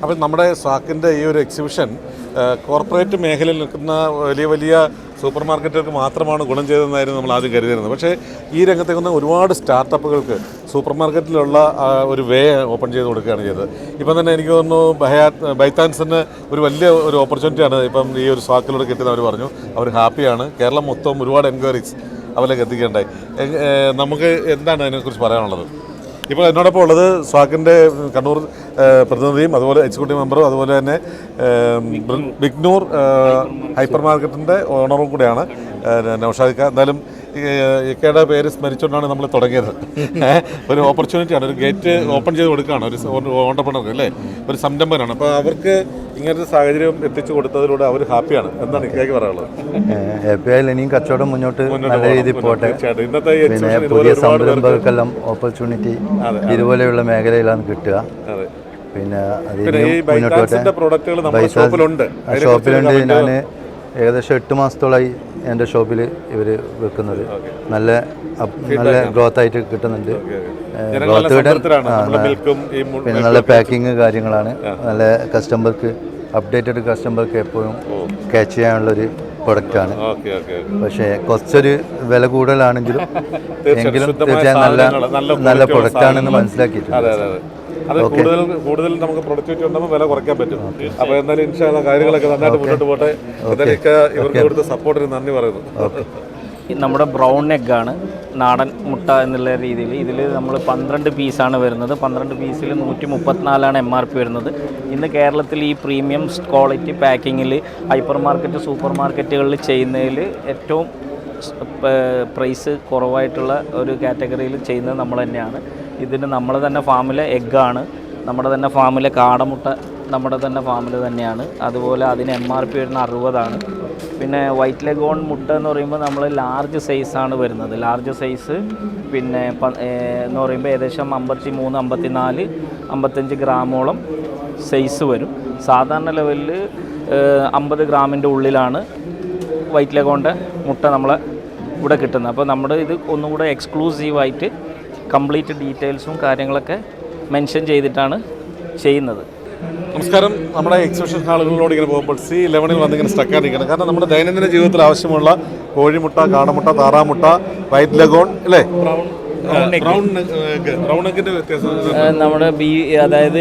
അപ്പോൾ നമ്മുടെ സ്വാക്കിൻ്റെ ഈ ഒരു എക്സിബിഷൻ കോർപ്പറേറ്റ് മേഖലയിൽ നിൽക്കുന്ന വലിയ വലിയ സൂപ്പർ മാർക്കറ്റുകൾക്ക് മാത്രമാണ് ഗുണം ചെയ്തതെന്നായിരുന്നു നമ്മൾ ആദ്യം കരുതിയിരുന്നത്. പക്ഷേ ഈ രംഗത്തേക്ക് വന്ന ഒരുപാട് സ്റ്റാർട്ടപ്പുകൾക്ക് സൂപ്പർ മാർക്കറ്റിലുള്ള ഒരു വേ ഓപ്പൺ ചെയ്ത് കൊടുക്കുകയാണ് ചെയ്തത്. ഇപ്പം തന്നെ എനിക്ക് തോന്നുന്നു ബൈത്താൻസിന് ഒരു വലിയ ഒരു ഓപ്പർച്യൂണിറ്റിയാണ് ഇപ്പം ഈ ഒരു സ്വാക്കിലൂടെ കിട്ടിയത്. അവർ പറഞ്ഞു അവർ ഹാപ്പിയാണ്. കേരളം മൊത്തം ഒരുപാട് എൻക്വയറീസ് അവരിലേക്ക് എത്തിക്കേണ്ടായി. നമുക്ക് എന്താണ് അതിനെക്കുറിച്ച് പറയാനുള്ളത്? ഇപ്പോൾ എന്നോടൊപ്പം ഉള്ളത് സ്വാക്കിൻ്റെ കണ്ണൂർ പ്രതിനിധിയും അതുപോലെ എക്സിക്യൂട്ടീവ് മെമ്പറും അതുപോലെ തന്നെ ബിഗ്നൂർ ഹൈപ്പർ മാർക്കറ്റിൻ്റെ ഓണറും കൂടെയാണ് നൗഷാദ്. എന്തായാലും ഇക്കയുടെ പേര് സ്മരിച്ചുകൊണ്ടാണ് നമ്മൾ തുടങ്ങിയത്. ഒരു ഓപ്പർച്യൂണിറ്റിയാണ്, ഒരു ഗേറ്റ് ഓപ്പൺ ചെയ്ത് കൊടുക്കുകയാണ് ഒരു ഓണ്ടർപ്രണർക്ക് അല്ലേ, ഒരു സംരംഭകനാണ്. അപ്പോൾ അവർക്ക് ഇങ്ങനത്തെ സാഹചര്യം എത്തിച്ചു കൊടുത്തതിലൂടെ അവർ ഹാപ്പിയാണ്. എന്താണ് ഇക്കയ്ക്ക് പറയാനുള്ളത്? ഹാപ്പി ആയാലും ഇനിയും കച്ചവടം മുന്നോട്ട് നല്ല രീതിയിൽ പോട്ടെ. പിന്നെ പുതിയ സംരംഭകർക്കെല്ലാം ഓപ്പർച്യൂണിറ്റി ഇതുപോലെയുള്ള മേഖലയിലാണ് കിട്ടുക. പിന്നെ ഷോപ്പിലുണ്ട്. ഞാൻ ഏകദേശം 8 മാസത്തോളമായി എൻ്റെ ഷോപ്പിൽ ഇവർ വെക്കുന്നത്. നല്ല ഗ്രോത്ത് ആയിട്ട് കിട്ടുന്നുണ്ട്. പിന്നെ നല്ല പാക്കിങ് കാര്യങ്ങളാണ്. നല്ല കസ്റ്റമർക്ക് അപ്ഡേറ്റഡ് കസ്റ്റമർക്ക് എപ്പോഴും ക്യാച്ച് ചെയ്യാനുള്ളൊരു പ്രൊഡക്റ്റാണ്. പക്ഷേ കുറച്ചൊരു വില കൂടുതലാണെങ്കിലും തീർച്ചയായും നല്ല പ്രൊഡക്റ്റാണെന്ന് മനസ്സിലാക്കിയിട്ടുണ്ട്. അത് കൂടുതൽ നമുക്ക് പ്രൊഡക്ടിവിറ്റി ഉണ്ടാകുമ്പോൾ വില കുറയ്ക്കാൻ പറ്റും. അപ്പോൾ എന്തായാലും ഇൻഷാല്ലാ കാര്യങ്ങളൊക്കെ നന്നായിട്ട് മുന്നോട്ട് പോട്ടെ. അതിനൊക്കെ ഇവർക്ക് കൊടുത്ത സപ്പോർട്ടിന് നന്ദി പറയുന്നു. നമ്മുടെ ബ്രൗൺ എഗ്ഗാണ്, നാടൻ മുട്ട എന്നുള്ള രീതിയിൽ. ഇതിൽ നമ്മൾ 12 പീസാണ് വരുന്നത്. 12 പീസിൽ 134 MRP വരുന്നത്. ഇന്ന് കേരളത്തിൽ ഈ പ്രീമിയം ക്വാളിറ്റി പാക്കിങ്ങിൽ ഹൈപ്പർ മാർക്കറ്റ് സൂപ്പർ മാർക്കറ്റുകളിൽ ചെയ്യുന്നതിൽ ഏറ്റവും പ്രൈസ് കുറവായിട്ടുള്ള ഒരു കാറ്റഗറിയിൽ ചെയ്യുന്നത് നമ്മൾ തന്നെയാണ്. ഇതിന് നമ്മൾ തന്നെ ഫാമിലെ എഗ്ഗാണ്, നമ്മുടെ തന്നെ ഫാമിലെ കാടമുട്ട നമ്മുടെ തന്നെ ഫാമിൽ തന്നെയാണ്. അതുപോലെ അതിന് MRP വരുന്ന 60 പിന്നെ വൈറ്റ് ലെഗോൺ മുട്ട എന്ന് പറയുമ്പോൾ നമ്മൾ ലാർജ് സൈസാണ് വരുന്നത്. ലാർജ് സൈസ് പിന്നെ എന്ന് പറയുമ്പോൾ ഏകദേശം 53, 54, 55 ഗ്രാമോളം സൈസ് വരും. സാധാരണ ലെവലിൽ 50 ഗ്രാമിൻ്റെ ഉള്ളിലാണ് വൈറ്റ് ലെഗോണിൻ്റെ മുട്ട നമ്മളെ ഇവിടെ കിട്ടുന്നത്. അപ്പോൾ നമ്മുടെ ഇത് ഒന്നുകൂടെ എക്സ്ക്ലൂസീവായിട്ട് കംപ്ലീറ്റ് ഡീറ്റെയിൽസും കാര്യങ്ങളൊക്കെ മെൻഷൻ ചെയ്തിട്ടാണ് ചെയ്യുന്നത്. നമസ്കാരം. നമ്മുടെ എക്സിബിഷൻ ഹാളുകളിലോട് ഇങ്ങനെ പോകുമ്പോൾ C11 വന്നിങ്ങനെ സ്റ്റക്കായിരിക്കണം. കാരണം നമ്മുടെ ദൈനംദിന ജീവിതത്തിൽ ആവശ്യമുള്ള കോഴിമുട്ട, കാടമുട്ട, താറാമുട്ട, വൈറ്റ് ലെഗോൺ അല്ലേ, നമ്മുടെ അതായത്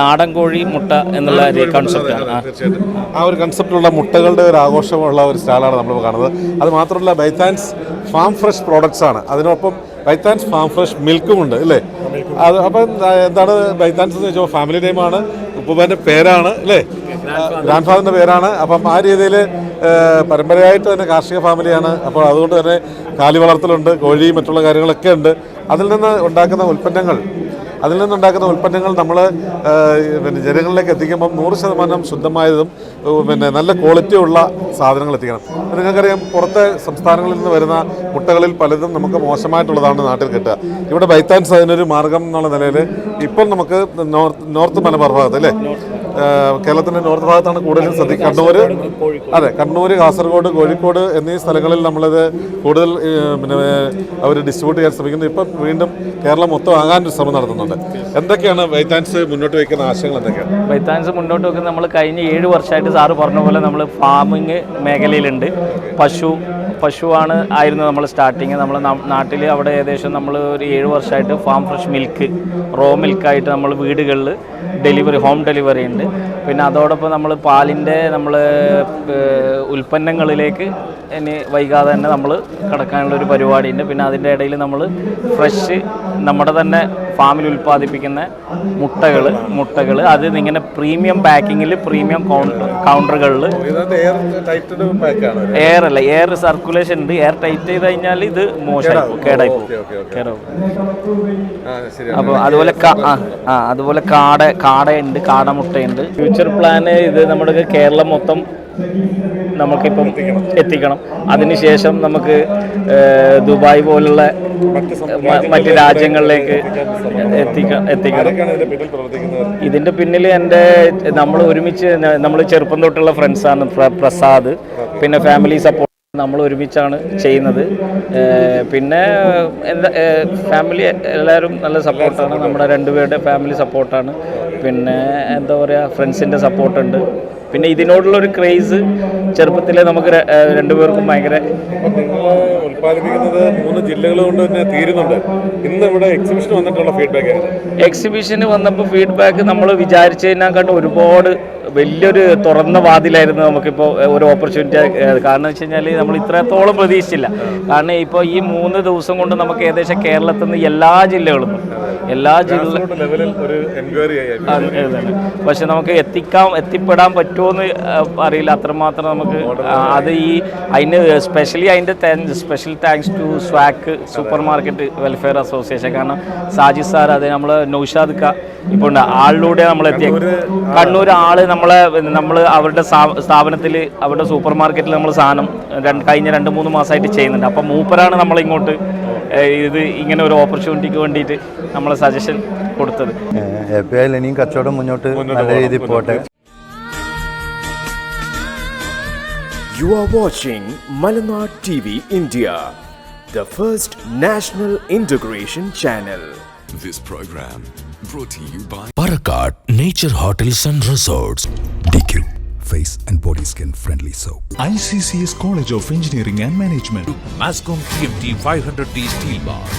നാടൻ കോഴി മുട്ട എന്നുള്ള കൺസെപ്റ്റാണ്. തീർച്ചയായിട്ടും ആ ഒരു കൺസെപ്റ്റുള്ള മുട്ടകളുടെ ഒരു ആഘോഷമുള്ള ഒരു സ്റ്റാളാണ് നമ്മൾ കാണുന്നത്. അത് മാത്രമല്ല ബൈത്താൻസ് ഫാം ഫ്രഷ് പ്രോഡക്ട്സ് ആണ്. അതിനൊപ്പം ബൈത്താൻസ് ഫാം ഫ്രഷ് മിൽക്കും ഉണ്ട് അല്ലേ. അത് അപ്പം എന്താണ് ബൈത്താൻസ് എന്ന് വെച്ചാൽ ഫാമിലി നെയിമാണ്, ഉപ്പുപ്പാൻ്റെ പേരാണ് അല്ലേ, ഗ്രാൻഡ് ഫാദറിൻ്റെ പേരാണ്. അപ്പം ആ രീതിയിൽ പരമ്പരയായിട്ട് തന്നെ കാർഷിക ഫാമിലിയാണ്. അപ്പോൾ അതുകൊണ്ട് തന്നെ കാലി വളർത്തലുണ്ട്, കോഴി മറ്റുള്ള കാര്യങ്ങളൊക്കെ ഉണ്ട്. അതിൽ നിന്നുണ്ടാക്കുന്ന ഉൽപ്പന്നങ്ങൾ നമ്മൾ പിന്നെ ജനങ്ങളിലേക്ക് എത്തിക്കുമ്പം 100% ശുദ്ധമായതും പിന്നെ നല്ല ക്വാളിറ്റിയുള്ള സാധനങ്ങൾ എത്തിക്കണം. നിങ്ങൾക്കറിയാം പുറത്തെ സംസ്ഥാനങ്ങളിൽ നിന്ന് വരുന്ന മുട്ടകളിൽ പലതും നമുക്ക് മോശമായിട്ടുള്ളതാണ് നാട്ടിൽ കിട്ടുക. ഇവിടെ ബൈത്താൻസ് അതിനൊരു മാർഗം എന്നുള്ള നിലയിൽ ഇപ്പം നമുക്ക് നോർത്ത് മലബാർ ഭാഗത്ത് അല്ലേ, കേരളത്തിൻ്റെ നോർത്ത് ഭാഗത്താണ് കൂടുതലും കണ്ണൂർ, കാസർഗോഡ്, കോഴിക്കോട് എന്നീ സ്ഥലങ്ങളിൽ നമ്മളിത് കൂടുതൽ പിന്നെ അവർ ഡിസ്ട്രിബ്യൂട്ട് ചെയ്യാൻ ശ്രമിക്കുന്നു. ഇപ്പം വീണ്ടും കേരളം മൊത്തം ആകാനൊരു ശ്രമം നടത്തുന്നുണ്ട്. എന്തൊക്കെയാണ് ബൈത്താൻസ് മുന്നോട്ട് വയ്ക്കുന്ന ആശയങ്ങൾ? എന്തൊക്കെയാണ് ബൈത്താൻസ് മുന്നോട്ട് വയ്ക്കുന്നത്? നമ്മൾ കഴിഞ്ഞ 7 വർഷമായിട്ട് സാറ് പറഞ്ഞ പോലെ നമ്മൾ ഫാമിങ് മേഖലയിലുണ്ട്. ആയിരുന്നു നമ്മൾ സ്റ്റാർട്ടിങ്. നമ്മൾ നാട്ടിൽ അവിടെ ഏകദേശം നമ്മൾ ഒരു 7 വർഷമായിട്ട് ഫാം ഫ്രഷ് മിൽക്ക്, റോ മിൽക്കായിട്ട് നമ്മൾ വീടുകളിൽ ഹോം ഡെലിവറി ഉണ്ട്. പിന്നെ അതോടൊപ്പം നമ്മൾ പാലിൻ്റെ ഉൽപ്പന്നങ്ങളിലേക്ക് ഇനി വൈകാതെ തന്നെ നമ്മൾ കടക്കാനുള്ളൊരു പരിപാടിയുണ്ട്. പിന്നെ അതിൻ്റെ ഇടയിൽ നമ്മൾ ഫ്രഷ് നമ്മുടെ തന്നെ ഫാമിൽ ഉൽപ്പാദിപ്പിക്കുന്ന മുട്ടകൾ അത് ഇങ്ങനെ പ്രീമിയം പാക്കിങ്ങിൽ പ്രീമിയം കൗണ്ടറുകളിൽ എയർ സർക്കുലേഷൻ ഉണ്ട്. എയർ ടൈറ്റ് ചെയ്ത് കഴിഞ്ഞാൽ ഇത് മോശമായി കേടായി പോകും. അപ്പോൾ അതുപോലെ കാടയുണ്ട്, കാടമുട്ടയുണ്ട്. ഫ്യൂച്ചർ പ്ലാന് ഇത് നമ്മുടെ കേരളം മൊത്തം നമുക്കിപ്പം എത്തിക്കണം. അതിനുശേഷം നമുക്ക് ദുബായ് പോലുള്ള മറ്റ് രാജ്യങ്ങളിലേക്ക് എത്തിക്കണം. ഇതിൻ്റെ പിന്നിൽ നമ്മൾ ഒരുമിച്ച് നമ്മൾ ചെറുപ്പം തൊട്ടുള്ള ഫ്രണ്ട്സാണ് പ്രസാദ്, പിന്നെ ഫാമിലി സപ്പോർട്ട് നമ്മൾ ഒരുമിച്ചാണ് ചെയ്യുന്നത്. പിന്നെ ഫാമിലി എല്ലാവരും നല്ല സപ്പോർട്ടാണ്. നമ്മുടെ 2 പേരുടെ ഫാമിലി സപ്പോർട്ടാണ്. പിന്നെ എന്താ പറയുക ഫ്രണ്ട്സിൻ്റെ സപ്പോർട്ടുണ്ട്, പിന്നെ ഇതിനോടുള്ളൊരു ക്രേസ് ചെറുപ്പത്തിലെ നമുക്ക് രണ്ടുപേർക്കും ഭയങ്കര. നിങ്ങൾ ഉൽപ്പാദിപ്പിക്കുന്നത് 3 ജില്ലകൾ കൊണ്ട് തന്നെ തീരുന്നുണ്ട്. ഇന്ന് ഇവിടെ എക്സിബിഷൻ വന്നിട്ടുള്ള ഫീഡ്ബാക്ക് ആയിരുന്നു. എക്സിബിഷന് വന്നപ്പോൾ ഫീഡ്ബാക്ക് നമ്മൾ വിചാരിച്ചതിനെക്കാട്ടും ഒരുപാട് വലിയൊരു തുറന്ന വാതിലായിരുന്നു നമുക്കിപ്പോൾ ഒരു ഓപ്പർച്യൂണിറ്റി. കാരണം വെച്ച് കഴിഞ്ഞാൽ നമ്മൾ ഇത്രത്തോളം പ്രതീക്ഷിച്ചില്ല. കാരണം ഇപ്പോൾ ഈ 3 ദിവസം കൊണ്ട് നമുക്ക് ഏകദേശം കേരളത്തിൽ നിന്ന് എല്ലാ ജില്ലകളും ലെവലിൽ ഒരു എൻക്വയറി പക്ഷെ നമുക്ക് എത്തിപ്പെടാൻ പറ്റുമോയെന്ന് അറിയില്ല. അത്രമാത്രം നമുക്ക് അത് അതിന് സ്പെഷ്യലി അതിൻ്റെ സ്പെഷ്യൽ താങ്ക്സ് ടു സ്വാക്ക് സൂപ്പർ മാർക്കറ്റ് വെൽഫെയർ അസോസിയേഷൻ. കാരണം സാജിദ് സാർ, അത് നമ്മൾ നൗഷാദ് ക ഇപ്പോൾ ഉണ്ട്, ആളിലൂടെ നമ്മൾ എത്തിയ കണ്ണൂർ ആള് നമ്മൾ അവരുടെ സ്ഥാപനത്തിൽ അവരുടെ സൂപ്പർ മാർക്കറ്റിൽ നമ്മൾ സാധനം കഴിഞ്ഞ 2-3 മാസമായിട്ട് ചെയ്യുന്നുണ്ട്. അപ്പം മൂപ്പരാണ് നമ്മളിങ്ങോട്ട് ഇത് ഇങ്ങനെ ഒരു ഓപ്പർച്യൂണിറ്റിക്ക് വേണ്ടിയിട്ട് നമ്മൾ സജഷൻ കൊടുത്തത്. API ഇനിയും കച്ചവടം മുന്നോട്ട് നല്ല രീതിയിൽ പോട്ടെ. You are watching Malanar TV India, the first national integration channel. This program brought to you by Parakat Nature Hotels and Resorts. DQ Face and Body Skin Friendly Soap. ICCS College of Engineering and Management. Mascom TMT 500D Steel Bar.